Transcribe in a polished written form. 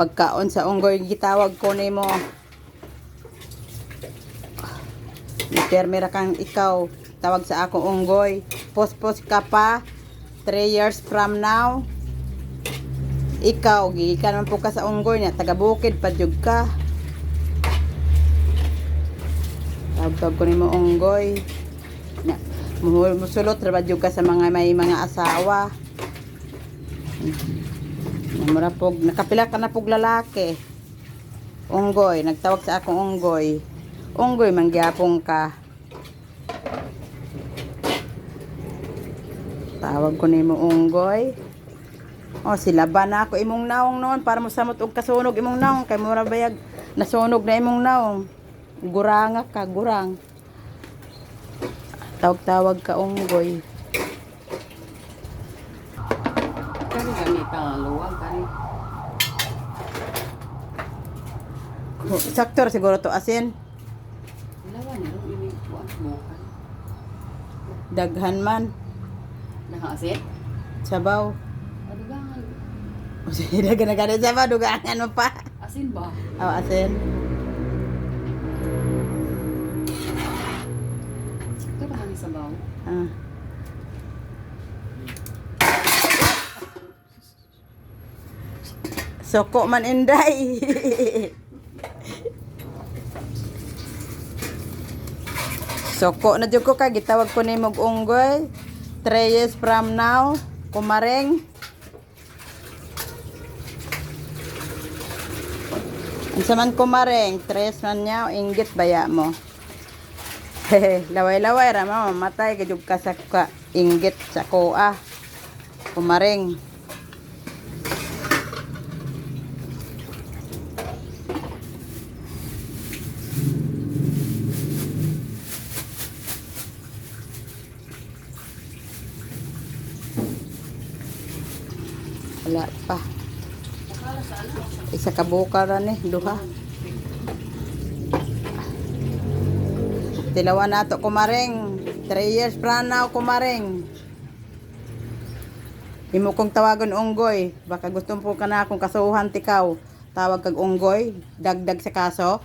pagkaon sa unggoy gitawag ko nimo. Permira kang ikaw tawag sa akong unggoy. Pospos ka pa 3 years from now. Ikaw gikan man po ka sa unggoy na taga bukid pa jud ka. Tawag ko nimo unggoy. Na musulot ra ba jud ka sa mga may mga asawa. Mura pog nakapila ka na pog lalaki. Unggoy, nagtawag sa akong unggoy. Unggoy mangyapong ka. Tawag ko nimo unggoy. Oh, sila ba na ako imong naong noon para mosamot og kasunog imong naong kay mura bayag nasunog na imong naong. Guranga ka, gurang. Tawag-tawag ka unggoy. Kani gamit ang luwag kani. Saktor siguro to asin. Lawan no ini kuan bukan. Daghan man. Nakaasit? Sabaw. Adugangan. Sige, daghan sabaw. Dugangan mo pa. Asin ba? Oh, asin. Ito pa ni sabaw. Ah. Soko man inday. Soko na jud ko ka gitawag ko nimo og unggoy. 3 years from now, kumareng. Unsa man kumareng, 3 man niya inggit baya mo. Laway-laway ra mamatay ka jud ka sa inggit sa kuha. Kumareng. Wala pa. Isa ka buka ra ni, duha. Tilawan nato kumareng. 3 years from now kumareng. Imo kong tawagon unggoy. Baka gusto po ka na akong kasuhan tikaw. Tawag kag unggoy, dagdag sa kaso.